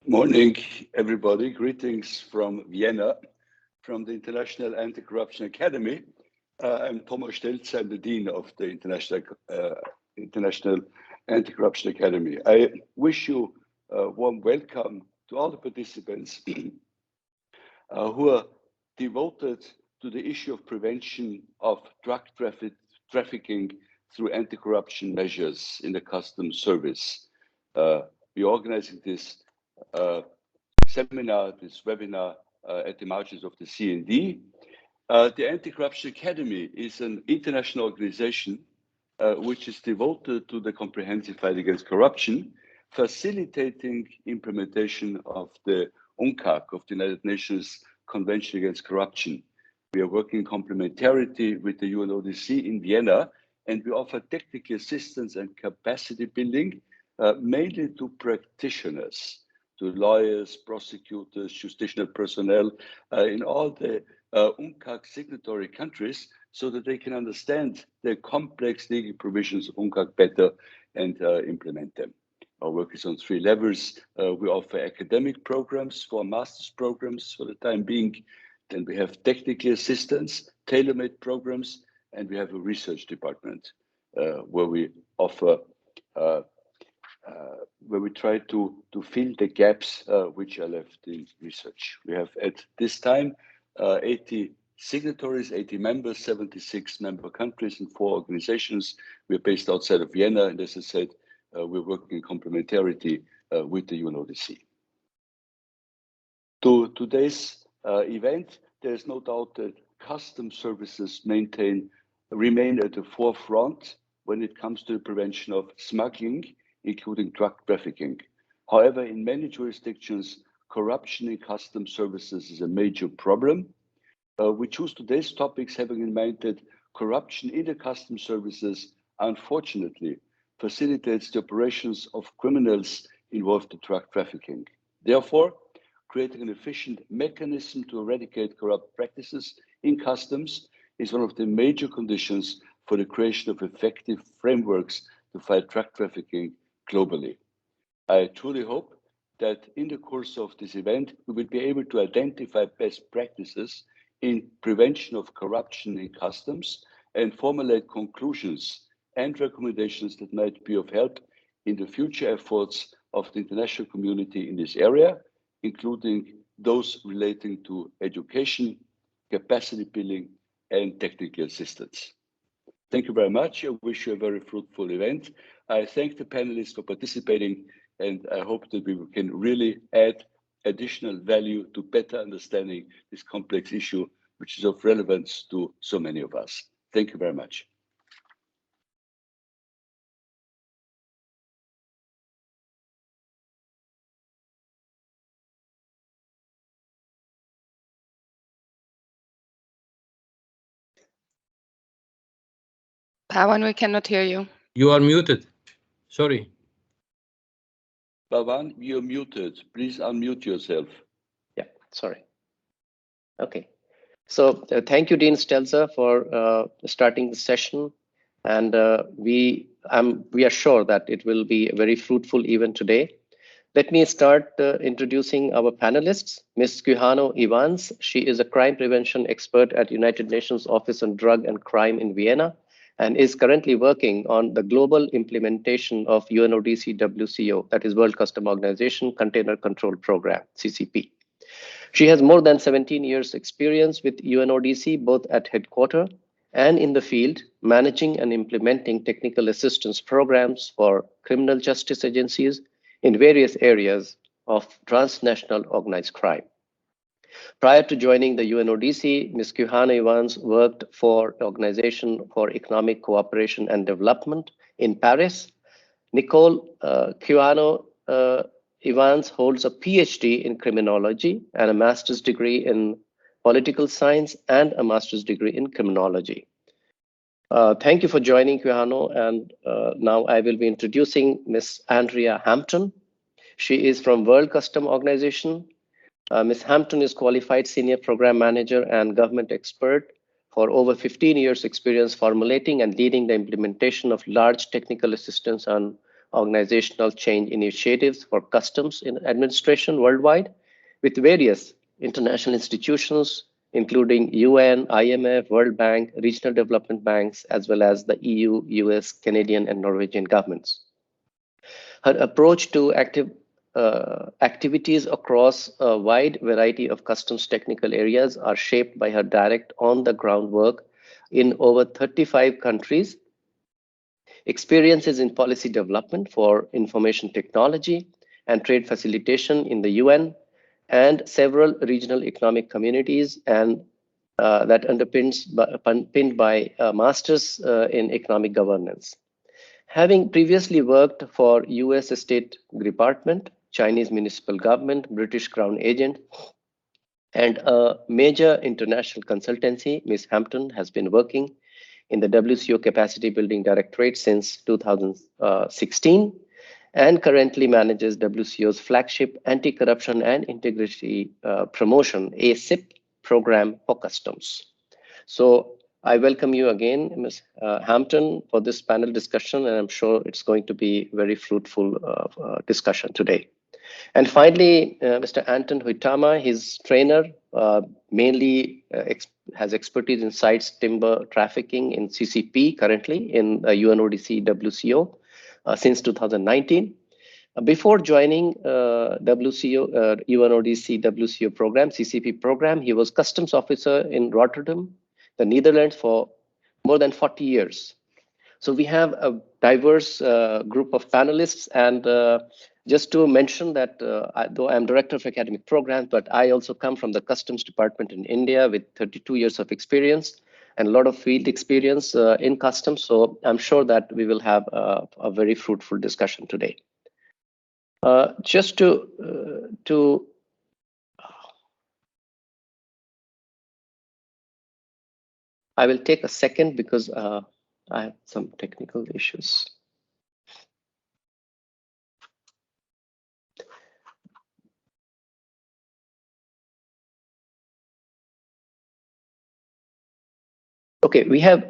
Morning, everybody. Greetings from Vienna, from the International Anti-Corruption Academy. I'm Thomas Stelz. I'm the Dean of the International Anti-Corruption Academy. I wish you a warm welcome to all the participants who are devoted to the issue of prevention of drug trafficking through anti-corruption measures in the customs service. We're organizing this seminar, this webinar at the margins of the CND. The Anti-Corruption Academy is an international organization which is devoted to the comprehensive fight against corruption, facilitating implementation of the UNCAC, of the United Nations Convention Against Corruption. We are working in complementarity with the UNODC in Vienna, and we offer technical assistance and capacity building mainly to practitioners, to lawyers, prosecutors, justicial personnel in all the UNCAC signatory countries, so that they can understand the complex legal provisions of UNCAC better and implement them. Our work is on 3 levels. We offer academic programs for master's programs for the time being. Then we have technical assistance, tailor-made programs, and we have a research department where we offer where we try to fill the gaps which are left in research. We have at this time 80 signatories, 80 members, 76 member countries and 4 organizations. We're based outside of Vienna, and as I said, we're working in complementarity with the UNODC. To today's event, there's no doubt that customs services remain at the forefront when it comes to the prevention of smuggling, including drug trafficking. However, in many jurisdictions, corruption in customs services is a major problem. We choose today's topics having in mind that corruption in the customs services, unfortunately, facilitates the operations of criminals involved in drug trafficking. Therefore, creating an efficient mechanism to eradicate corrupt practices in customs is one of the major conditions for the creation of effective frameworks to fight drug trafficking globally. I truly hope that in the course of this event, we will be able to identify best practices in prevention of corruption in customs and formulate conclusions and recommendations that might be of help in the future efforts of the international community in this area, including those relating to education, capacity building, and technical assistance. Thank you very much. I wish you a very fruitful event. I thank the panelists for participating, and I hope that we can really add additional value to better understanding this complex issue, which is of relevance to so many of us. Thank you very much. Pawan, we cannot hear you. You are muted. Sorry. Pawan, you're muted. Please unmute yourself. Yeah, sorry. Okay. So thank you, Dean Stelzer, for starting the session. And we are sure that it will be a very fruitful event today. Let me start introducing our panelists. Ms. Quijano Ivans, she is a crime prevention expert at United Nations Office on Drug and Crime in Vienna, and is currently working on the global implementation of UNODC WCO, that is World Customs Organization Container Control Program, CCP. She has more than 17 years experience with UNODC, both at headquarters and in the field, managing and implementing technical assistance programs for criminal justice agencies in various areas of transnational organized crime. Prior to joining the UNODC, Ms. Quijano Ivans worked for Organization for Economic Cooperation and Development in Paris. Nicole Quijano Ivans holds a PhD in criminology and a master's degree in political science and a master's degree in criminology. Thank you for joining, Quijano, and now I will be introducing Ms. Andrea Hampton. She is from World Customs Organization. Ms. Hampton is qualified senior program manager and government expert for over 15 years experience formulating and leading the implementation of large technical assistance on organizational change initiatives for customs administration worldwide with various international institutions, including UN, IMF, World Bank, regional development banks, as well as the EU, US, Canadian, and Norwegian governments. Her approach to activities across a wide variety of customs technical areas are shaped by her direct on-the-ground work in over 35 countries, experiences in policy development for information technology and trade facilitation in the UN, and several regional economic communities, and that underpinned by a master's in economic governance. Having previously worked for US State Department, Chinese municipal government, British Crown agent, and a major international consultancy, Ms. Hampton has been working in the WCO Capacity Building Directorate since 2016 and currently manages WCO's flagship Anti-Corruption and Integrity Promotion, ACIP, program for customs. So I welcome you again, Ms. Hampton, for this panel discussion, and I'm sure it's going to be very fruitful discussion today. And finally, Mr. Anton Huitama, his trainer, mainly has expertise in sites timber trafficking in CCP currently in UNODC WCO since 2019. Before joining UNODC WCO program, CCP program, he was customs officer in Rotterdam, the Netherlands, for more than 40 years. So we have a diverse group of panelists, and just to mention that though I'm director of academic programs, but I also come from the customs department in India with 32 years of experience and a lot of field experience in customs. So I'm sure that we will have a very fruitful discussion today. Just to I will take a second because I have some technical issues. Okay, we have,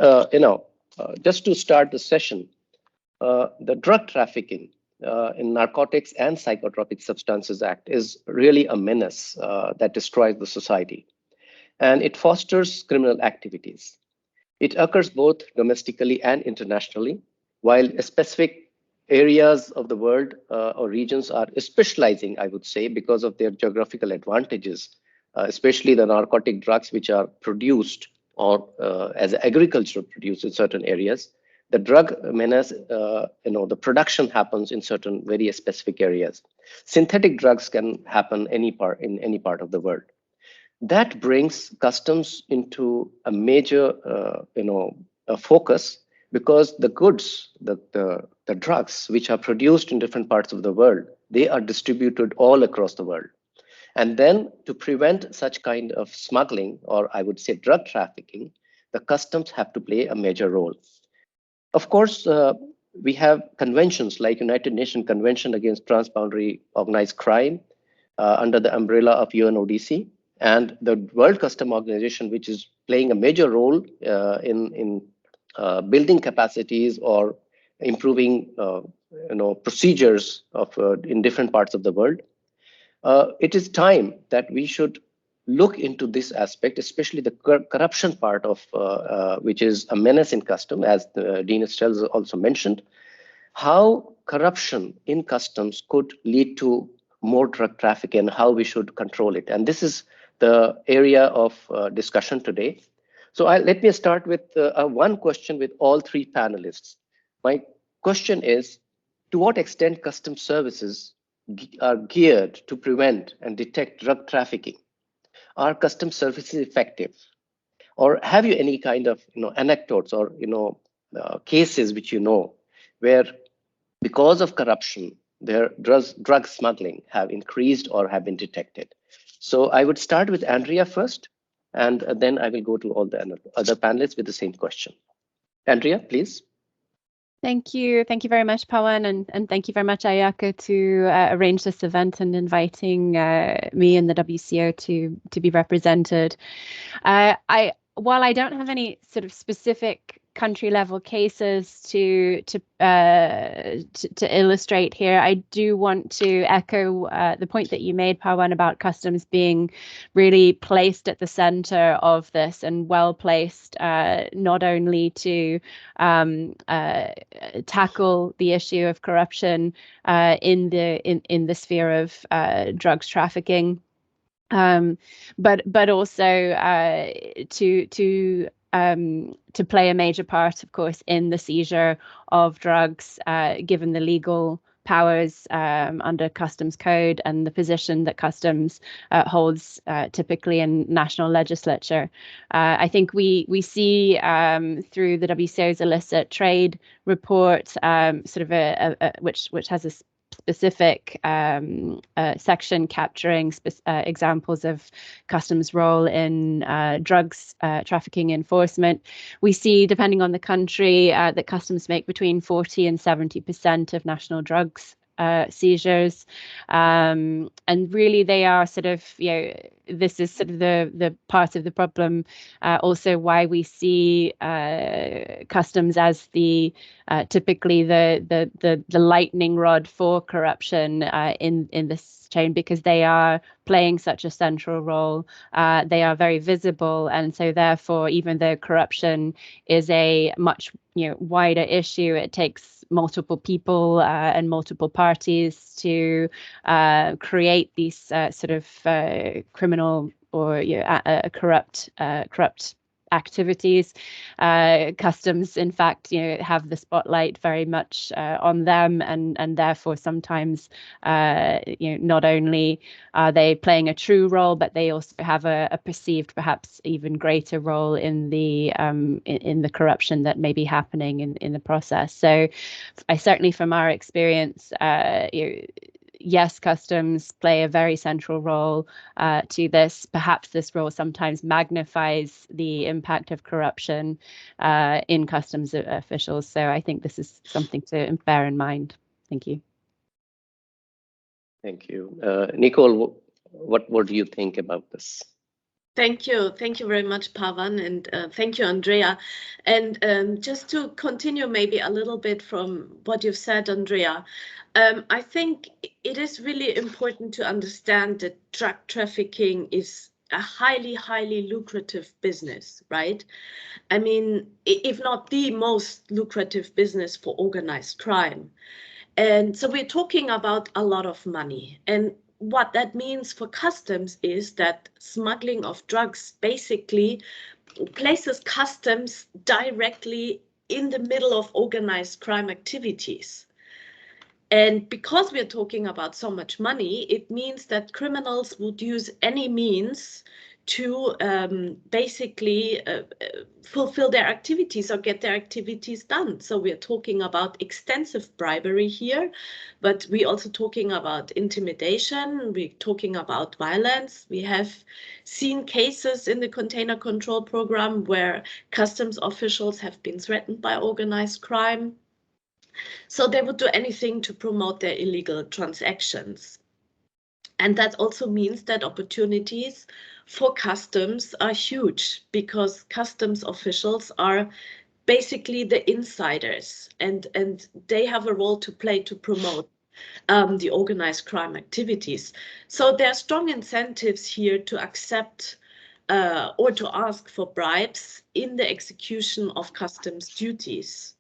just to start the session, the Drug Trafficking in Narcotics and Psychotropic Substances Act is really a menace that destroys the society, and it fosters criminal activities. It occurs both domestically and internationally, while specific areas of the world or regions are specializing, I would say, because of their geographical advantages, especially the narcotic drugs which are produced or as agricultural produce in certain areas. The drug menace, the production happens in certain very specific areas. Synthetic drugs can happen in any part of the world. That brings customs into a major, focus, because the goods, the drugs which are produced in different parts of the world, they are distributed all across the world. And then to prevent such kind of smuggling, or I would say drug trafficking, the customs have to play a major role. Of course, we have conventions like United Nations Convention Against Transboundary Organized Crime under the umbrella of UNODC, and the World Customs Organization, which is playing a major role in building capacities or improving procedures in different parts of the world. It is time that we should look into this aspect, especially the corruption part of which is a menace in customs, as Dean Estelz also mentioned, how corruption in customs could lead to more drug trafficking and how we should control it. And this is the area of discussion today. So let me start with one question with all three panelists. My question is, to what extent customs services are geared to prevent and detect drug trafficking? Are customs services effective? Or have you any kind of anecdotes or cases which where because of corruption, their drug smuggling have increased or have been detected? So I would start with Andrea first, and then I will go to all the other panelists with the same question. Andrea, please. Thank you. Thank you very much, Pawan, and thank you very much, Ayaka, to arrange this event and inviting me and the WCO to be represented. While I don't have any sort of specific country level cases to illustrate here. I do want to echo the point that you made, Pawan, about customs being really placed at the center of this and well placed, not only to tackle the issue of corruption in the sphere of drugs trafficking, but also to play a major part, of course, in the seizure of drugs, given the legal powers under customs code and the position that customs holds typically in national legislature. I think we see through the WCO's illicit trade report, sort of which has a specific section capturing examples of customs role in drugs trafficking enforcement. We see, depending on the country, that customs make between 40 and 70% of national drugs seizures, and really they are sort of, this is sort of the part of the problem, also why we see customs as the typically the lightning rod for corruption in this chain, because they are playing such a central role. They are very visible, and so therefore, even though corruption is a much wider issue, it takes multiple people and multiple parties to create these sort of criminal or corrupt activities. Customs, in fact, have the spotlight very much on them, and therefore sometimes, not only are they playing a true role, but they also have a perceived, perhaps even greater role in the corruption that may be happening in the process. So, I certainly, from our experience, yes, customs play a very central role to this. Perhaps this role sometimes magnifies the impact of corruption in customs officials. So I think this is something to bear in mind. Thank you. Thank you. Nicole, what do you think about this? Thank you. Thank you very much, Pawan, and thank you, Andrea. And just to continue maybe a little bit from what you've said, Andrea, I think it is really important to understand that drug trafficking is a highly, highly lucrative business, right? I mean, if not the most lucrative business for organized crime. And so we're talking about a lot of money. And what that means for customs is that smuggling of drugs basically places customs directly in the middle of organized crime activities. And because we're talking about so much money, it means that criminals would use any means to basically fulfill their activities or get their activities done. So we're talking about extensive bribery here, but we're also talking about intimidation. We're talking about violence. We have seen cases in the container control program where customs officials have been threatened by organized crime. So they would do anything to promote their illegal transactions. And that also means that opportunities for customs are huge, because customs officials are basically the insiders, and they have a role to play to promote the organized crime activities. So there are strong incentives here to accept or to ask for bribes in the execution of customs duties.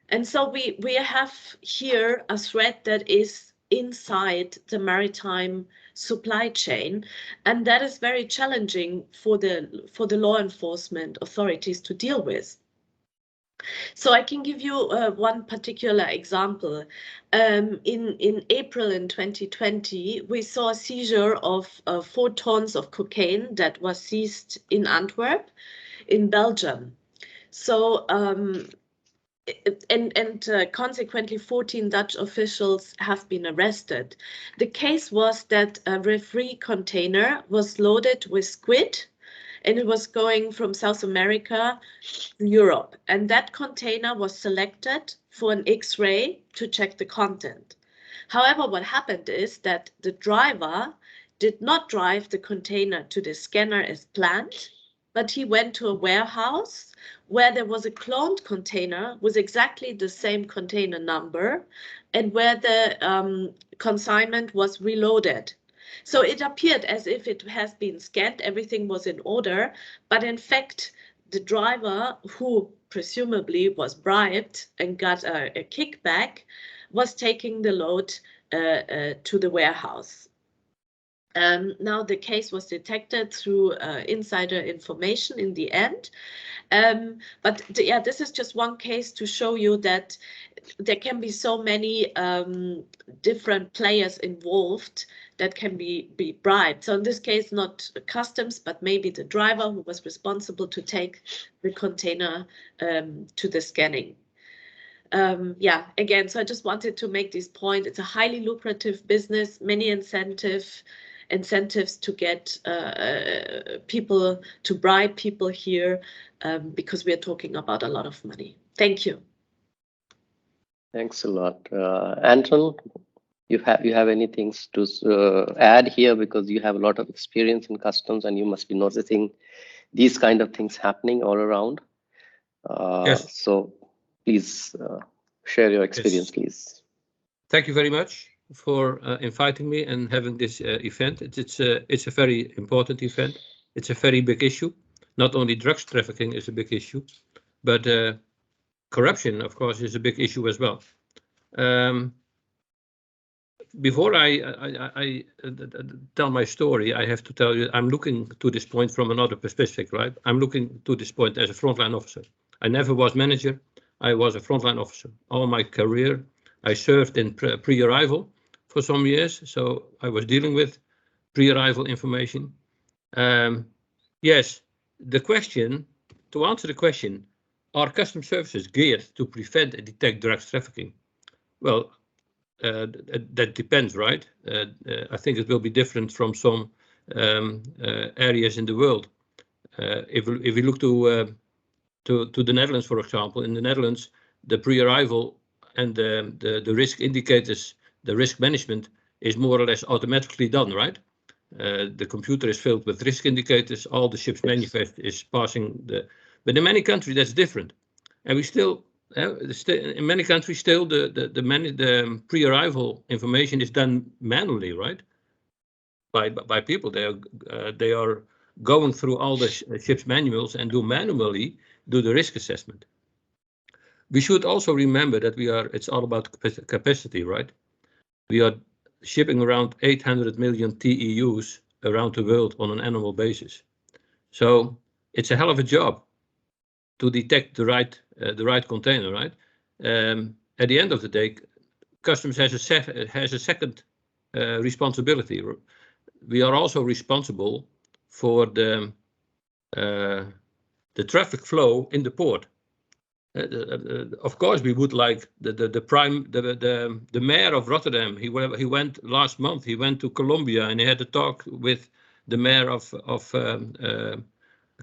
And so we have here a threat that is inside the maritime supply chain, and that is very challenging for the law enforcement authorities to deal with. So I can give you one particular example. In April in 2020, we saw a seizure of 4 tons of cocaine that was seized in Antwerp, in Belgium. So consequently 14 Dutch officials have been arrested. The case was that a referee container was loaded with squid, and it was going from South America to Europe. And that container was selected for an X-ray to check the content. However, what happened is that the driver did not drive the container to the scanner as planned, but he went to a warehouse where there was a cloned container with exactly the same container number and where the consignment was reloaded. So it appeared as if it has been scanned, everything was in order, but in fact, the driver, who presumably was bribed and got a kickback, was taking the load to the warehouse. Now the case was detected through insider information in the end. But yeah, this is just one case to show you that there can be so many different players involved that can be bribed. So in this case, not customs, but maybe the driver who was responsible to take the container to the scanning. Yeah, again, so I just wanted to make this point. It's a highly lucrative business, many incentives to get people, to bribe people here, because we are talking about a lot of money. Thank you. Thanks a lot. Anton, you have anything to add here, because you have a lot of experience in customs and you must be noticing these kind of things happening all around. Yes. So please share your experience, Yes. please. Thank you very much for inviting me and having this event. It's a very important event. It's a very big issue. Not only drugs trafficking is a big issue, but corruption, of course, is a big issue as well. Before I tell my story, I have to tell you I'm looking to this point from another perspective, right? I'm looking to this point as a frontline officer. I never was manager. I was a frontline officer. All my career, I served in pre-arrival for some years, so I was dealing with pre-arrival information. Yes, to answer the question, are customs services geared to prevent and detect drugs trafficking? Well, that depends, right? I think it will be different from some areas in the world. If we look to the Netherlands, for example, in the Netherlands, the pre-arrival and the risk indicators, the risk management is more or less automatically done, right? The computer is filled with risk indicators, all the ship's manifest is passing but in many countries that's different. And we still, in many countries still the pre-arrival information is done manually, right? By people. They are going through all the ship's manuals and manually do the risk assessment. We should also remember that it's all about capacity, right? We are shipping around 800 million TEUs around the world on an annual basis. So it's a hell of a job to detect the right container, right? At the end of the day, customs has a second responsibility. We are also responsible for the traffic flow in the port. Of course, we would like the mayor of Rotterdam. He went last month. He went to Colombia and he had a talk with the mayor of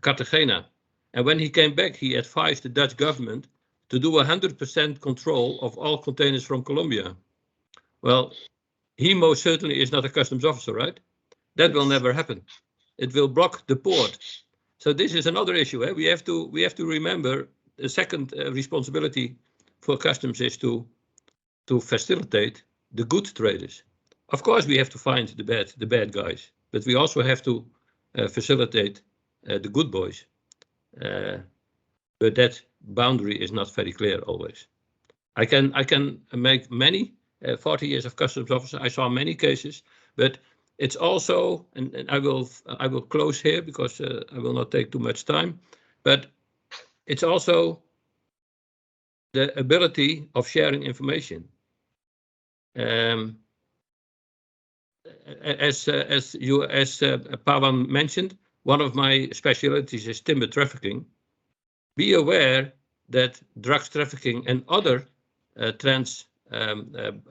Cartagena. And when he came back, he advised the Dutch government to do 100% control of all containers from Colombia. Well, he most certainly is not a customs officer, right? That will never happen. It will block the port. So this is another issue. We have to remember the second responsibility for customs is to facilitate the good traders. Of course, we have to find the bad guys, but we also have to facilitate the good boys. But that boundary is not very clear always. I can make many 40 years of customs officer. I saw many cases, but it's also, and I will close here because I will not take too much time, but it's also the ability of sharing information. As Pavan mentioned, one of my specialties is timber trafficking. Be aware that drugs trafficking and other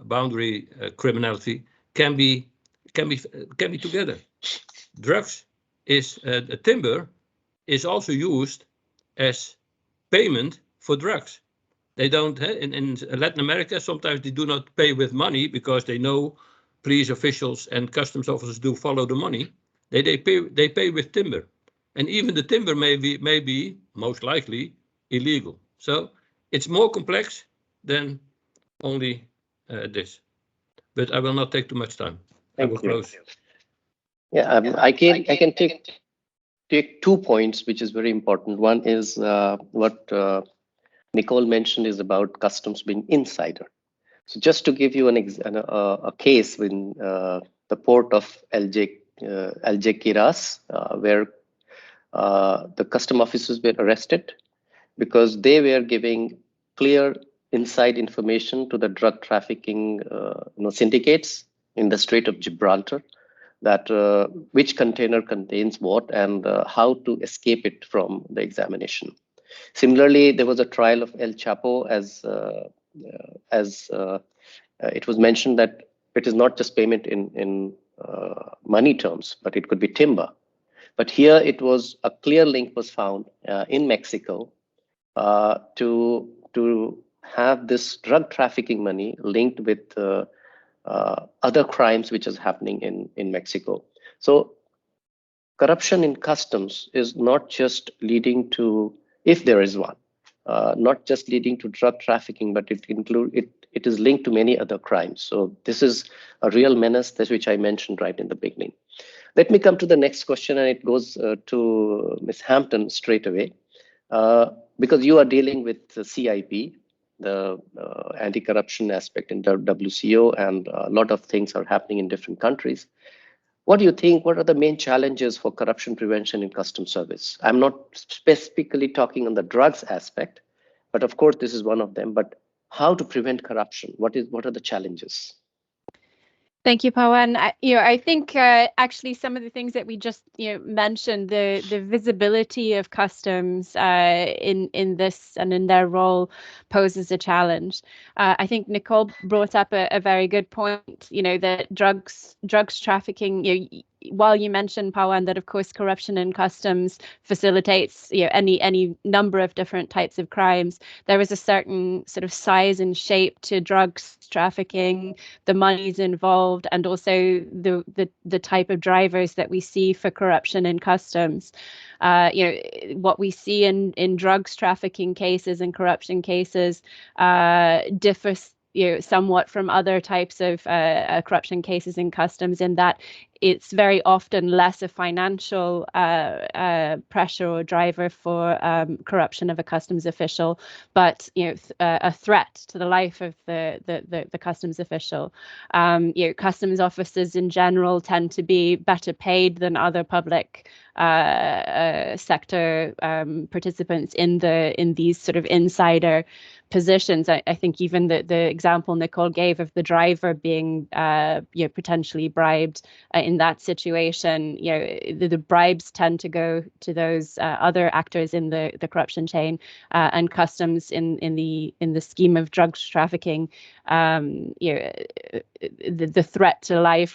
boundary criminality can be together. Drugs timber is also used as payment for drugs. They don't, in Latin America, sometimes they do not pay with money because they know police officials and customs officers do follow the money. They pay with timber. and even the timber may be most likely illegal. So it's more complex than only this. But I will not take too much time. I will close. Yeah, I can take 2 points, which is very important. One is what Nicole mentioned is about customs being insider. So just to give you a case in the port of Algeciras, where the custom officers were arrested because they were giving clear inside information to the drug trafficking syndicates in the Strait of Gibraltar, that which container contains what and how to escape it from the examination. Similarly, there was a trial of El Chapo, as it was mentioned that it is not just payment in money terms, but it could be timber. But here it was a clear link was found in Mexico to have this drug trafficking money linked with other crimes which is happening in Mexico. So corruption in customs is not just leading to, if there is one, not just leading to drug trafficking, but it is linked to many other crimes. So this is a real menace, which I mentioned right in the beginning. Let me come to the next question, and it goes to Ms. Hampton straight away, because you are dealing with the CIP, the anti-corruption aspect in the WCO, and a lot of things are happening in different countries. What do you think? What are the main challenges for corruption prevention in customs service? I'm not specifically talking on the drugs aspect, but of course this is one of them. But how to prevent corruption? What are the challenges? Thank you, Pawan. I think actually some of the things that we just mentioned, the visibility of customs in this and in their role poses a challenge. I think Nicole brought up a very good point. That drugs trafficking. While you mentioned, Pawan, that of course corruption in customs facilitates any number of different types of crimes, there is a certain sort of size and shape to drugs trafficking, the monies involved, and also the type of drivers that we see for corruption in customs. What we see in drugs trafficking cases and corruption cases differs somewhat from other types of corruption cases in customs, in that it's very often less a financial pressure or driver for corruption of a customs official, but a threat to the life of the customs official. Customs officers in general tend to be better paid than other public sector participants in these sort of insider positions. I think even the example Nicole gave of the driver being potentially bribed in that situation, the bribes tend to go to those other actors in the corruption chain, and customs in the scheme of drugs trafficking. The threat to life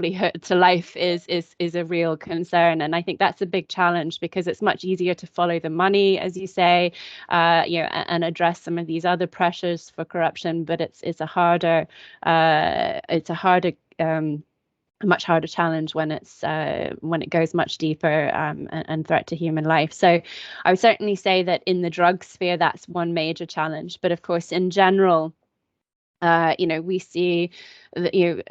is a real concern, and I think that's a big challenge, because it's much easier to follow the money, as you say, and address some of these other pressures for corruption, but it's a much harder challenge when it goes much deeper and threat to human life. So I would certainly say that in the drug sphere, that's one major challenge. But of course, in general, we see that,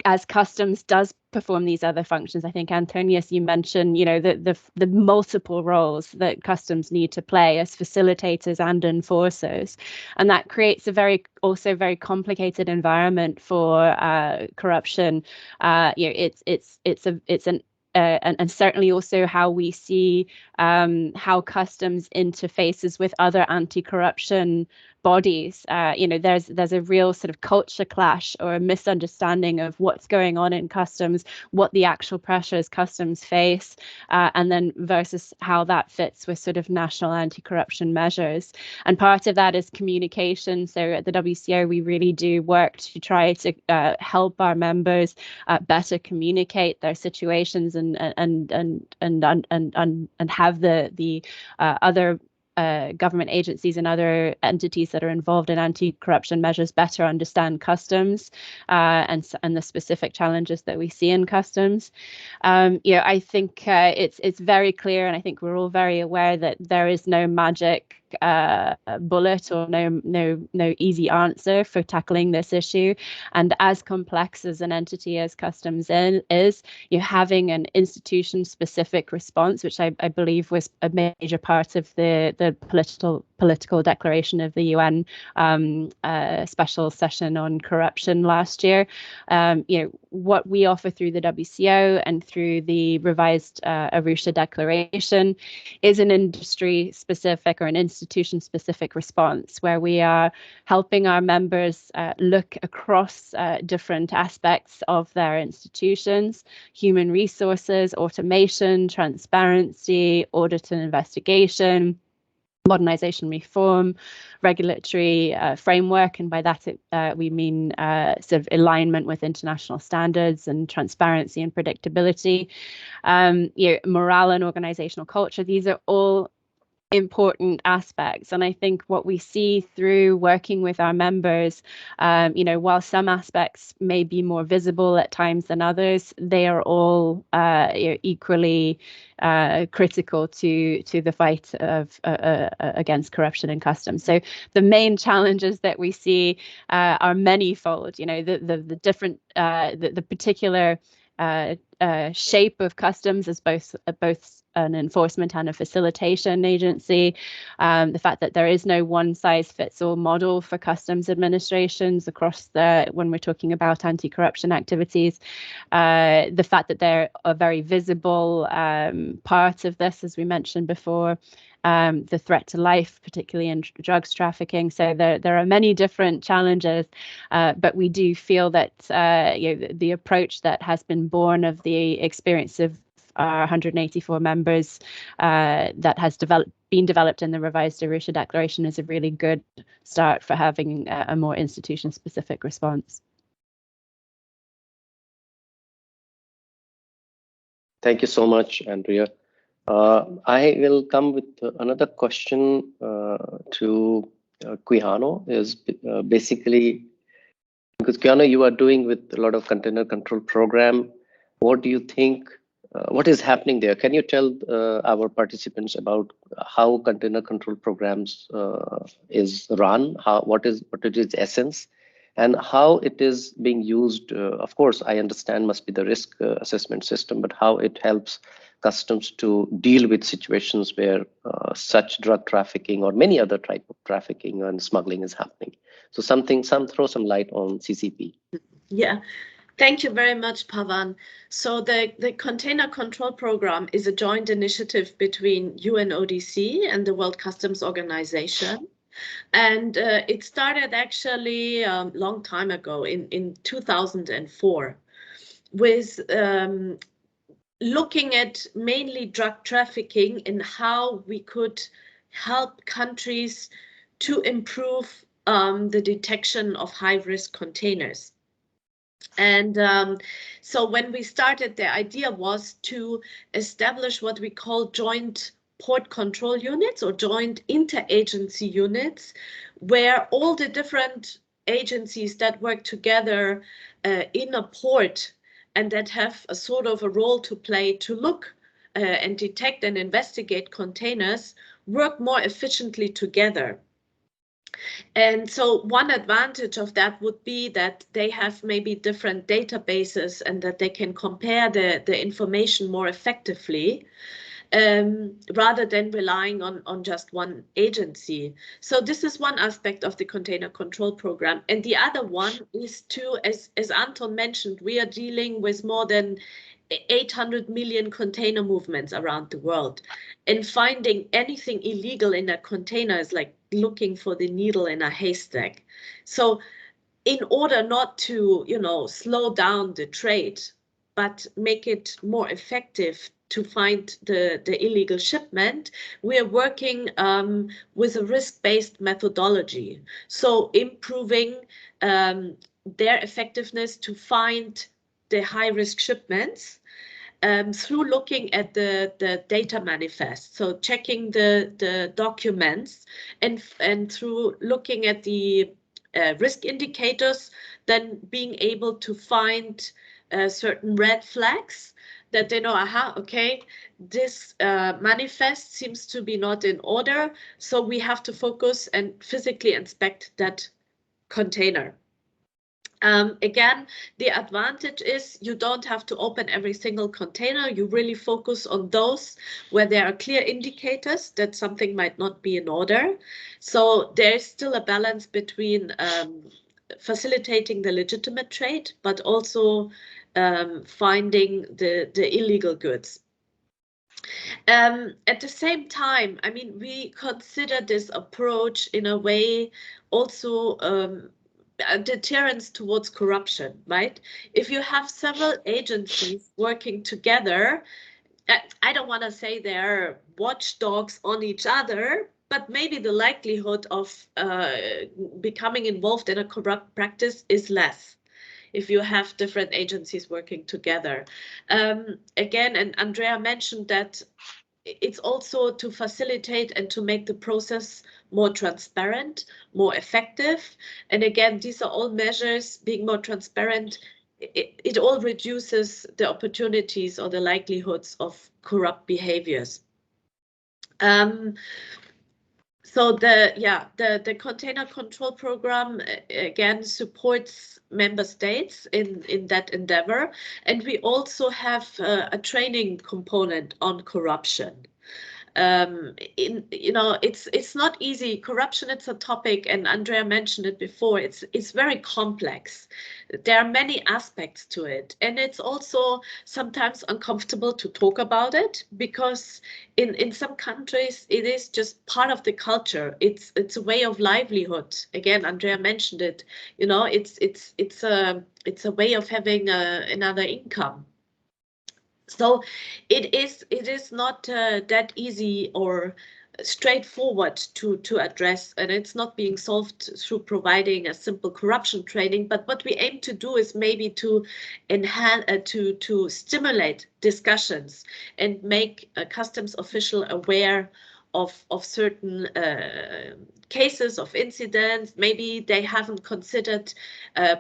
as customs does perform these other functions, I think, Antonius, you mentioned, the multiple roles that customs need to play as facilitators and enforcers, and that creates a very complicated environment for corruption. And certainly also how we see how customs interfaces with other anti-corruption bodies. There's a real sort of culture clash or a misunderstanding of what's going on in customs, what the actual pressures customs face, and then versus how that fits with sort of national anti-corruption measures. And part of that is communication. So at the WCO, we really do work to try to help our members better communicate their situations and have the other government agencies and other entities that are involved in anti-corruption measures better understand customs and the specific challenges that we see in customs. I think it's very clear, and I think we're all very aware that there is no magic bullet or no easy answer for tackling this issue. And as complex as an entity as customs is, having an institution-specific response, which I believe was a major part of the political declaration of the UN special session on corruption last year. What we offer through the WCO and through the revised Arusha Declaration is an industry-specific or an institution-specific response, where we are helping our members look across different aspects of their institutions: human resources, automation, transparency, audit and investigation, modernization, reform, regulatory framework, and by that we mean sort of alignment with international standards and transparency and predictability, morale and organizational culture. These are all important aspects, and I think what we see through working with our members, while some aspects may be more visible at times than others, they are all equally critical to the fight of against corruption in customs. So the main challenges that we see are manyfold. The different the particular shape of customs as both an enforcement and a facilitation agency, the fact that there is no one-size-fits-all model for customs administrations across when we're talking about anti-corruption activities, the fact that they're a very visible part of this, as we mentioned before, the threat to life, particularly in drugs trafficking. So there are many different challenges, but we do feel that the approach that has been born of the experience of our 184 members that has been developed in the revised Arusha Declaration is a really good start for having a more institution-specific response. Thank you so much, Andrea. I will come with another question to Quijano. Is basically, because Quijano, you are doing with a lot of container control program. What do you think? What is happening there? Can you tell our participants about how container control programs is run? What is its essence, and how it is being used? Of course, I understand must be the risk assessment system, but how it helps customs to deal with situations where such drug trafficking or many other type of trafficking and smuggling is happening. So throw some light on CCP. Yeah. Thank you very much, Pavan. So the Container Control Program is a joint initiative between UNODC and the World Customs Organization. And it started actually a long time ago in 2004 with looking at mainly drug trafficking and how we could help countries to improve the detection of high-risk containers. And so when we started, the idea was to establish what we call joint port control units or joint interagency units, where all the different agencies that work together in a port and that have a sort of a role to play to look and detect and investigate containers work more efficiently together. And so one advantage of that would be that they have maybe different databases and that they can compare the information more effectively rather than relying on just one agency. So this is one aspect of the Container Control Program. And the other one is to, as Anton mentioned, we are dealing with more than 800 million container movements around the world. And finding anything illegal in a container is like looking for the needle in a haystack. So in order not to, slow down the trade, but make it more effective to find the illegal shipment, we are working with a risk-based methodology. So improving their effectiveness to find the high-risk shipments through looking at the data manifest, so checking the documents, and through looking at the risk indicators, then being able to find certain red flags that they know, aha, okay, this manifest seems to be not in order, so we have to focus and physically inspect that container. Again, the advantage is you don't have to open every single container. You really focus on those where there are clear indicators that something might not be in order. So there's still a balance between facilitating the legitimate trade, but also finding the illegal goods. At the same time, I mean, we consider this approach in a way also a deterrence towards corruption, right? If you have several agencies working together, I don't want to say they're watchdogs on each other, but maybe the likelihood of becoming involved in a corrupt practice is less if you have different agencies working together. Again, and Andrea mentioned that it's also to facilitate and to make the process more transparent, more effective. And again, these are all measures. Being more transparent, it all reduces the opportunities or the likelihoods of corrupt behaviors. So the container control program again supports member states in that endeavor, and we also have a training component on corruption. It's not easy. Corruption, it's a topic, and Andrea mentioned it before. It's very complex. There are many aspects to it, and it's also sometimes uncomfortable to talk about it because in some countries it is just part of the culture. It's a way of livelihood. Again, Andrea mentioned it. It's a way of having another income. So it is not that easy or straightforward to address, and it's not being solved through providing a simple corruption training. But what we aim to do is maybe to enhance, to stimulate discussions and make a customs official aware of certain cases of incidents. Maybe they haven't considered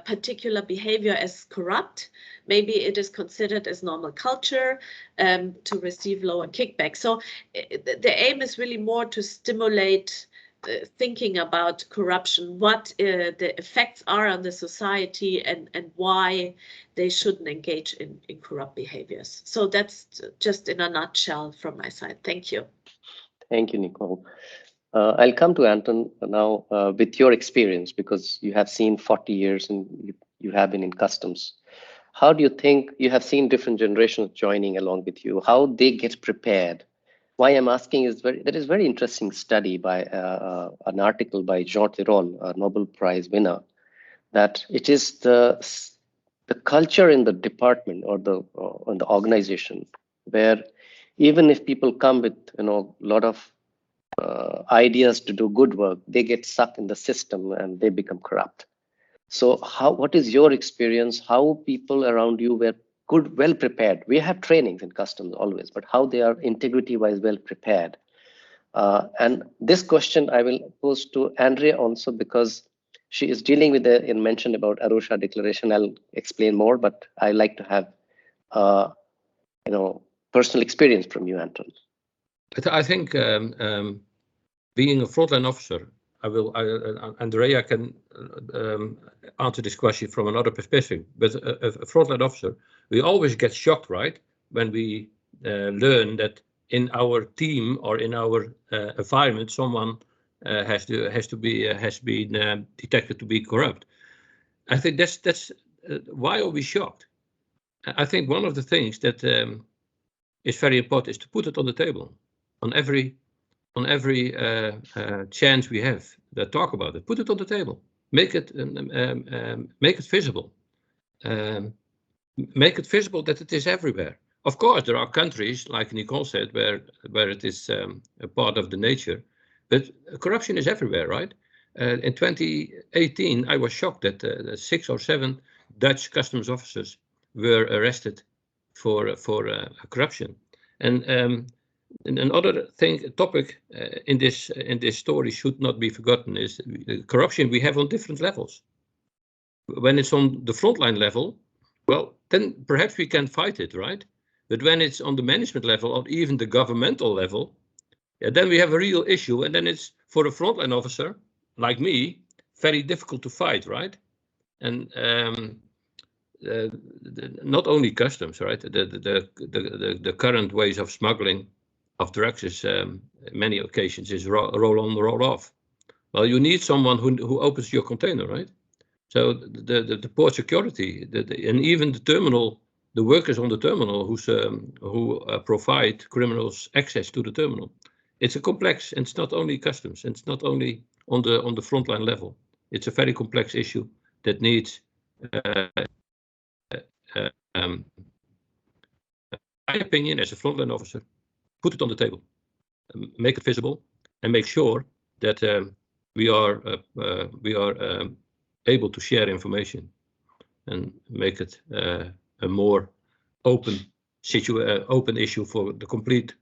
particular behavior as corrupt. Maybe it is considered as normal culture to receive lower kickback. So the aim is really more to stimulate thinking about corruption, what the effects are on the society, and why they shouldn't engage in corrupt behaviors. So that's just in a nutshell from my side. Thank you. Thank you, Nicole. I'll come to Anton now with your experience, because you have seen 40 years and you have been in customs. How do you think, you have seen different generations joining along with you, how they get prepared? Why I'm asking is there is very interesting study by an article by Jean Tirole, a Nobel Prize winner, that it is the culture in the department or the organization where even if people come with a lot of ideas to do good work, they get stuck in the system and they become corrupt. So what is your experience? How people around you were well prepared? We have trainings in customs always, but how they are integrity-wise well prepared? And this question I will pose to Andrea also, because she is dealing with the mention about Arusha Declaration. I'll explain more, but I like to have personal experience from you, Anton. But I think being a frontline officer, Andrea can answer this question from another perspective. But a frontline officer, we always get shocked, right, when we learn that in our team or in our environment, someone has been detected to be corrupt. I think that's why are we shocked? I think one of the things that is very important is to put it on the table on every chance we have that talk about it. Put it on the table. Make it visible. Make it visible that it is everywhere. Of course, there are countries, like Nicole said, where it is a part of the nature, but corruption is everywhere, right? In 2018, I was shocked that 6 or 7 Dutch customs officers were arrested for corruption. And another topic in this story should not be forgotten is corruption we have on different levels. When it's on the frontline level, well, then perhaps we can fight it, right? But when it's on the management level or even the governmental level, then we have a real issue. And then it's for a frontline officer like me, very difficult to fight, right? And not only customs, right? The current ways of smuggling of drugs is many occasions is roll on, roll off. Well, you need someone who opens your container, right? So the port security, and even the terminal, the workers on the terminal who provide criminals access to the terminal. It's a complex, and it's not only customs, and it's not only on the frontline level. It's a very complex issue that needs, my opinion, as a frontline officer, put it on the table, make it visible, and make sure that we are able to share information and make it a more open issue for the complete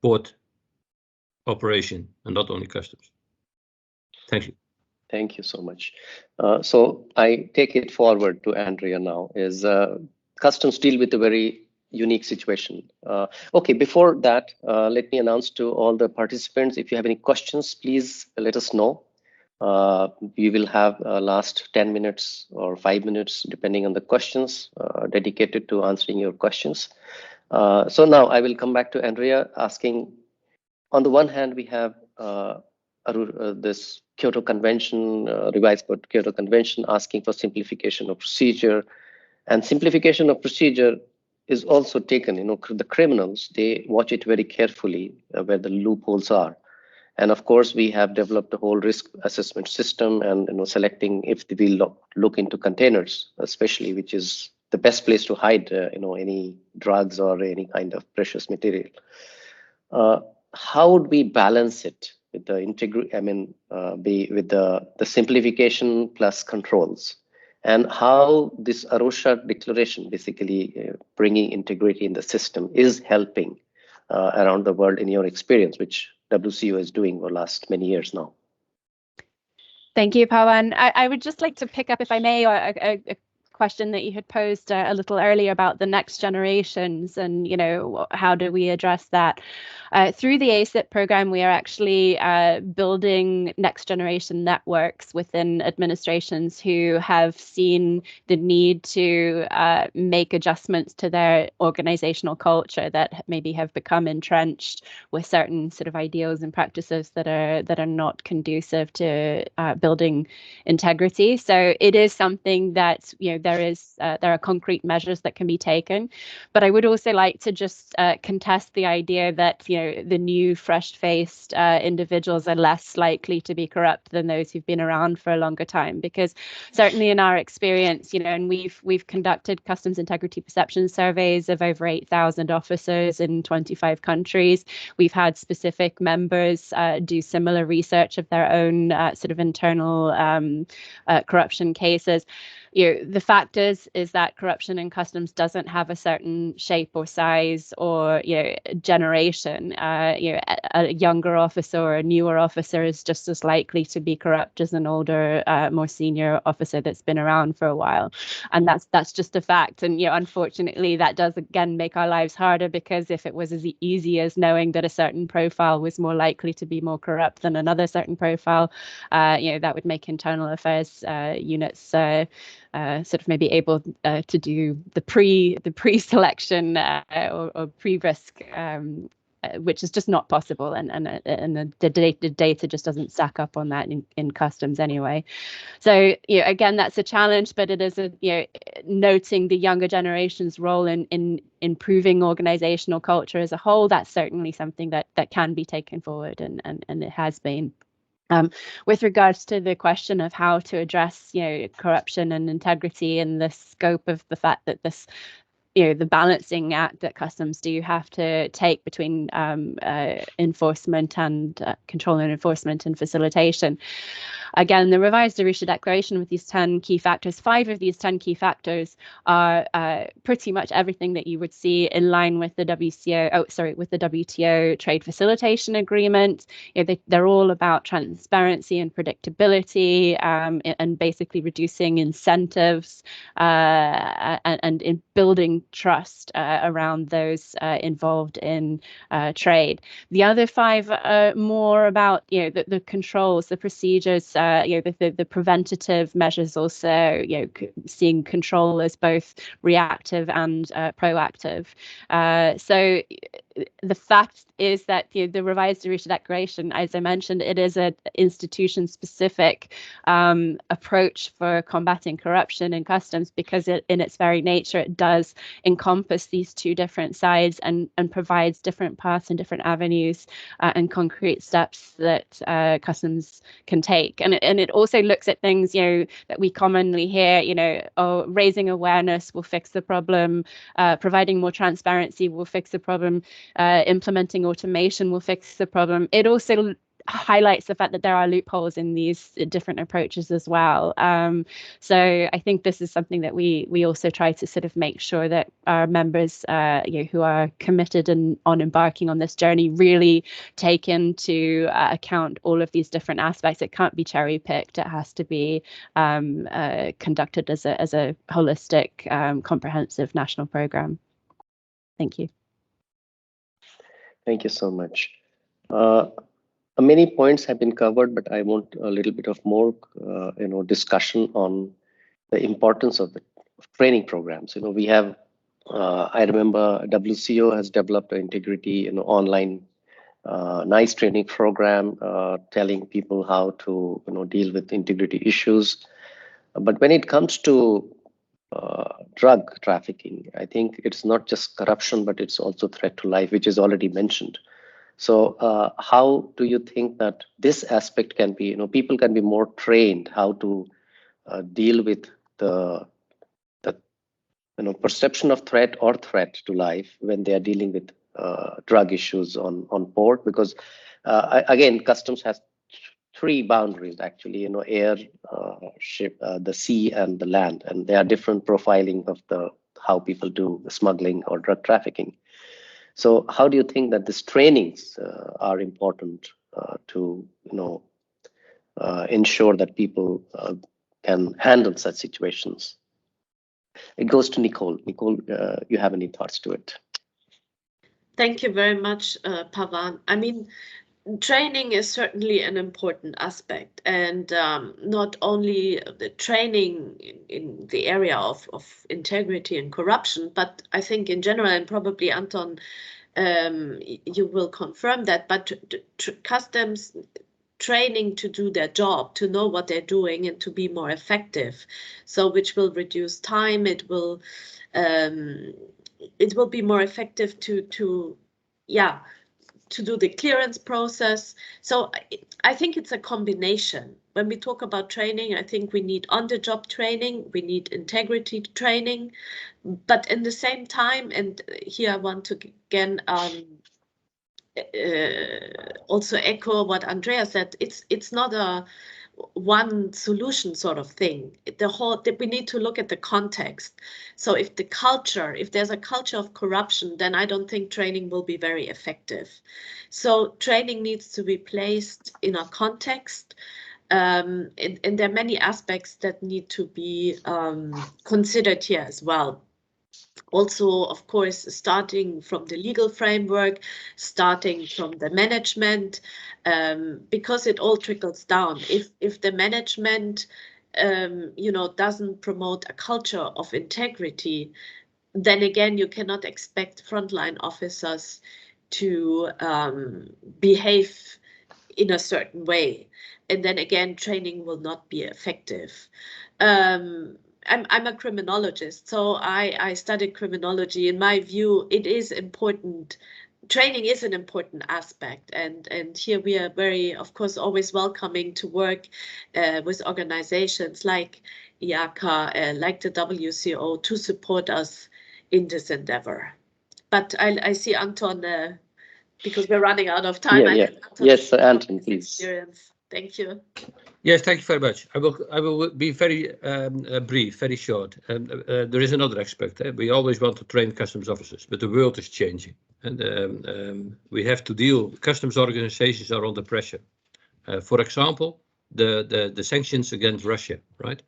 port operation and not only customs. Thank you. Thank you so much. So I take it forward to Andrea now. Is customs deal with a very unique situation. Okay, before that, let me announce to all the participants, if you have any questions, please let us know. We will have last 10 minutes or 5 minutes, depending on the questions, dedicated to answering your questions. So now I will come back to Andrea asking, on the one hand, we have this Kyoto Convention, revised Kyoto Convention, asking for simplification of procedure. And simplification of procedure is also taken, the criminals, they watch it very carefully where the loopholes are. And of course, we have developed a whole risk assessment system and selecting if we look into containers, especially, which is the best place to hide any drugs or any kind of precious material. How would we balance it with the with the simplification plus controls? And how this Arusha declaration, basically bringing integrity in the system, is helping around the world in your experience, which WCO is doing for the last many years now. Thank you, Pawan. I would just like to pick up, if I may, a question that you had posed a little earlier about the next generations and, how do we address that? Through the ACIP program, we are actually building next generation networks within administrations who have seen the need to make adjustments to their organizational culture that maybe have become entrenched with certain sort of ideals and practices that are not conducive to building integrity. So it is something that, there are concrete measures that can be taken. But I would also like to just contest the idea that, the new fresh-faced individuals are less likely to be corrupt than those who've been around for a longer time. Because certainly in our experience, and we've conducted customs integrity perception surveys of over 8,000 officers in 25 countries. We've had specific members do similar research of their own sort of internal corruption cases. The fact is that corruption in customs doesn't have a certain shape or size or generation. A younger officer or a newer officer is just as likely to be corrupt as an older, more senior officer that's been around for a while, and that's just a fact. And unfortunately, that does again make our lives harder, because if it was as easy as knowing that a certain profile was more likely to be more corrupt than another certain profile, that would make internal affairs units sort of maybe able to do the pre-selection or pre-risk, which is just not possible, and the data just doesn't stack up on that in customs anyway. So again, that's a challenge, but it is noting the younger generation's role in improving organizational culture as a whole. That's certainly something that can be taken forward, and it has been. With regards to the question of how to address, corruption and integrity in the scope of the fact that this, the balancing act that customs do have to take between enforcement and control and enforcement and facilitation. again, the revised Arusha Declaration with these 10 key factors, 5 of these 10 key factors are pretty much everything that you would see in line with the WTO trade facilitation agreement. They're all about transparency and predictability, and basically reducing incentives and in building trust around those involved in trade. The other 5 are more about the controls, the procedures, the preventative measures, also seeing control as both reactive and proactive. So the fact is that the revised Arusha Declaration, as I mentioned, it is an institution-specific approach for combating corruption in customs, because in its very nature, it does encompass these 2 different sides and provides different paths and different avenues and concrete steps that customs can take. And it also looks at things that we commonly hear, raising awareness will fix the problem, providing more transparency will fix the problem, implementing automation will fix the problem. It also highlights the fact that there are loopholes in these different approaches as well. So I think this is something that we also try to sort of make sure that our members who are committed on embarking on this journey really take into account all of these different aspects. It can't be cherry picked. It has to be conducted as a holistic, comprehensive national program. Thank you. Thank you so much. Many points have been covered, but I want a little bit of more, discussion on the importance of the training programs. We have, I remember WCO has developed an integrity, online, nice training program, telling people how to, deal with integrity issues. But when it comes to drug trafficking, I think it's not just corruption, but it's also threat to life, which is already mentioned. So how do you think that this aspect can be, people can be more trained how to deal with the perception of threat or threat to life when they are dealing with drug issues on port? Because again, customs has 3 boundaries actually, air, ship, the sea and the land, and there are different profiling of how people do smuggling or drug trafficking. So how do you think that these trainings are important to ensure that people can handle such situations? It goes to Nicole. Nicole, you have any thoughts to it? Thank you very much, Pavan. I mean, training is certainly an important aspect, and not only the training in the area of integrity and corruption, but I think in general, and probably Anton, you will confirm that, but customs training to do their job, to know what they're doing and to be more effective, so which will reduce time. It will be more effective to do the clearance process. So I think it's a combination. When we talk about training, I think we need on-the-job training, we need integrity training, but in the same time, and here I want to again also echo what Andrea said, it's not a one solution sort of thing. We need to look at the context. So if there's a culture of corruption, then I don't think training will be very effective. So training needs to be placed in a context, and there are many aspects that need to be considered here as well. Also, of course, starting from the legal framework, starting from the management, because it all trickles down. If the management, doesn't promote a culture of integrity, then again, you cannot expect frontline officers to behave in a certain way. And then again, training will not be effective. I'm a criminologist, so I studied criminology. In my view, it is important. Training is an important aspect, and here we are very, of course, always welcoming to work with organizations like IACA, like the WCO, to support us in this endeavor. But I see Anton, because we're running out of time. Yeah. Yes, Anton, please. Experience. Thank you. Yes, thank you very much. I will be very brief, very short. There is another aspect. We always want to train customs officers, but the world is changing, and we have to deal. Customs organizations are under pressure. For example, the sanctions against Russia, right?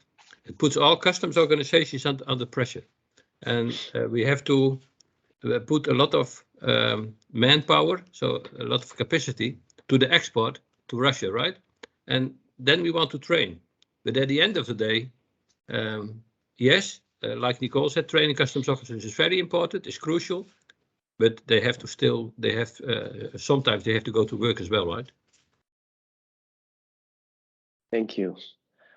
It puts all customs organizations under pressure, and we have to put a lot of manpower, so a lot of capacity to the export to Russia, right? And then we want to train. But at the end of the day, yes, like Nicole said, training customs officers is very important, it's crucial, but they have to still, sometimes they have to go to work as well, right? Thank you.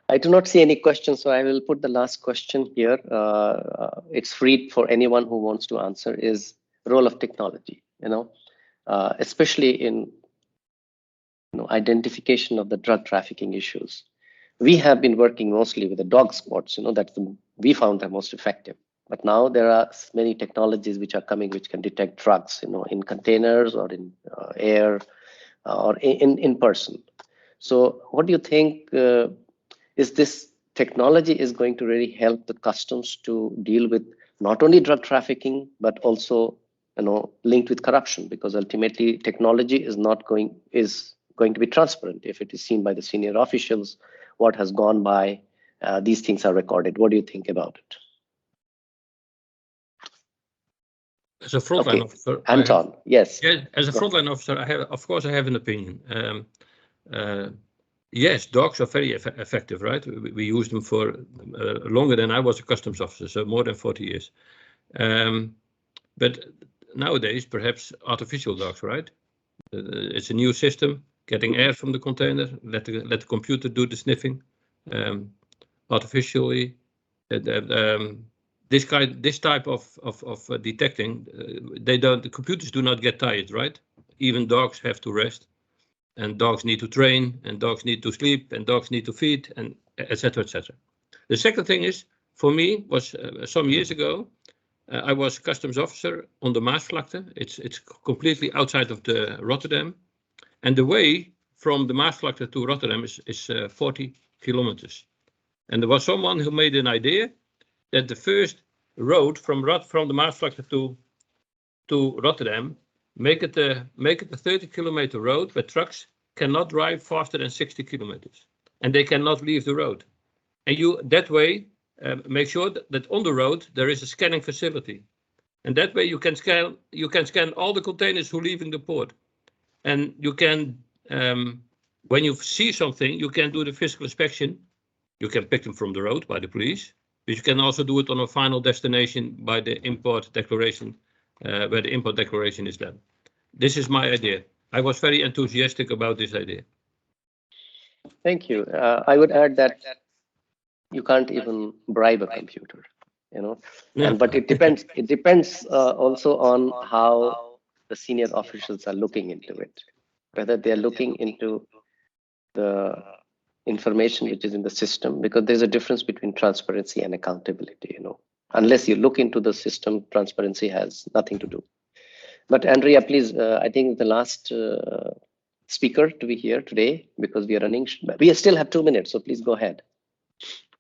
I do not see any questions, so I will put the last question here. It's free for anyone who wants to answer. Is role of technology, especially in identification of the drug trafficking issues. We have been working mostly with the dog squads, we found them most effective. But now there are many technologies which are coming which can detect drugs, in containers or in air or in person. So what do you think is this technology is going to really help the customs to deal with not only drug trafficking, but also linked with corruption? Because ultimately technology is going to be transparent. If it is seen by the senior officials, what has gone by, these things are recorded. What do you think about it? As a frontline officer, Anton, yes. Yeah, as a frontline officer, I have an opinion. Yes, dogs are very effective, right? We use them for longer than I was a customs officer, so more than 40 years. But nowadays, perhaps artificial dogs, right? It's a new system, getting air from the container, let the computer do the sniffing artificially. This type of detecting, the computers do not get tired, right? Even dogs have to rest, and dogs need to train, and dogs need to sleep, and dogs need to feed, and etc. etc. The second thing is, for me, was some years ago, I was customs officer on the Maasvlakte. It's completely outside of the Rotterdam, and the way from the Maasvlakte to Rotterdam is 40 kilometers. And there was someone who made an idea that the first road from the Maasvlakte to Rotterdam, make it a 30-kilometer road where trucks cannot drive faster than 60 kilometers, and they cannot leave the road. And you that way make sure that on the road there is a scanning facility, and that way you can scan all the containers who leaving the port, and you can when you see something, you can do the physical inspection. You can pick them from the road by the police, but you can also do it on a final destination by the import declaration, where the import declaration is done. This is my idea. I was very enthusiastic about this idea. Thank you. I would add that you can't even bribe a computer, but it depends. It depends also on how the senior officials are looking into it, whether they are looking into the information which is in the system, because there's a difference between transparency and accountability. Unless you look into the system, transparency has nothing to do. But Andrea, please, I think the last speaker to be here today, because we are running. We still have 2 minutes, so please go ahead.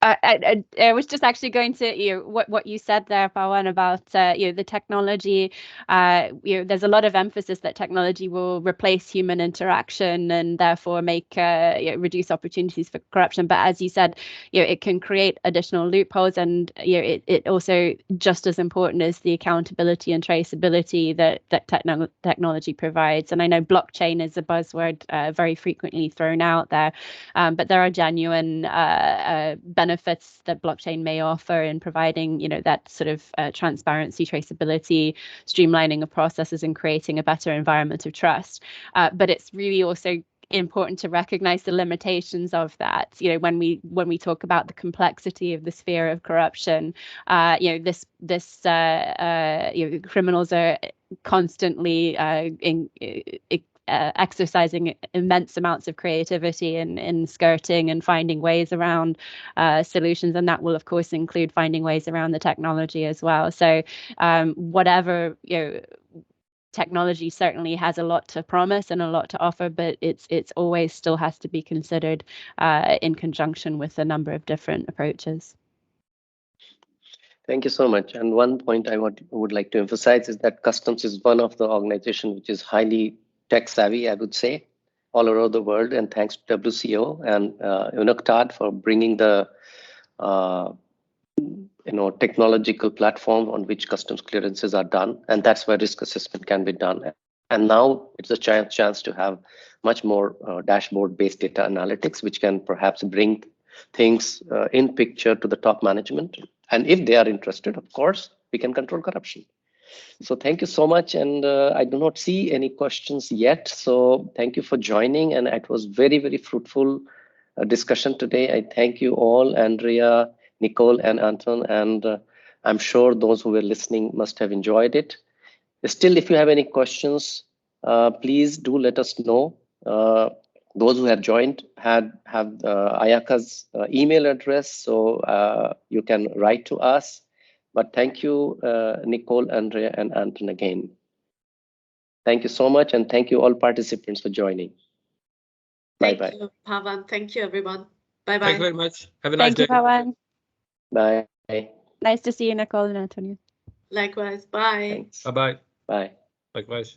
I was just actually going to, what you said there, Pawan, about the technology. There's a lot of emphasis that technology will replace human interaction and therefore make reduce opportunities for corruption. But as you said, it can create additional loopholes, and it also just as important as the accountability and traceability that technology provides. And I know blockchain is a buzzword very frequently thrown out there, but there are genuine benefits that blockchain may offer in providing, that sort of transparency, traceability, streamlining of processes, and creating a better environment of trust. But it's really also important to recognize the limitations of that. When we talk about the complexity of the sphere of corruption, criminals are constantly exercising immense amounts of creativity in skirting and finding ways around solutions, and that will of course include finding ways around the technology as well. So whatever technology certainly has a lot to promise and a lot to offer, but it's always still has to be considered in conjunction with a number of different approaches. Thank you so much. And one point I would like to emphasize is that customs is one of the organizations which is highly tech savvy, I would say, all over the world. And thanks to WCO and UNCTAD for bringing the technological platform on which customs clearances are done. And that's where risk assessment can be done. And now it's a chance to have much more dashboard-based data analytics, which can perhaps bring things in picture to the top management. And if they are interested, of course, we can control corruption. So thank you so much. And I do not see any questions yet. So thank you for joining. And it was very, very fruitful discussion today. I thank you all, Andrea, Nicole, and Anton. And I'm sure those who were listening must have enjoyed it. Still, if you have any questions, please do let us know. Those who have joined have Ayaka's email address, so you can write to us. But thank you, Nicole, Andrea, and Anton again. Thank you so much, and thank you all participants for joining. Bye-bye. Thank you, Pavan. Thank you, everyone. Bye-bye. Thank you very much. Have a nice Thank you, day. Pavan. Bye. Nice to see you, Nicole and Antonio. Likewise. Bye. Thanks. Bye-bye. Bye. Likewise.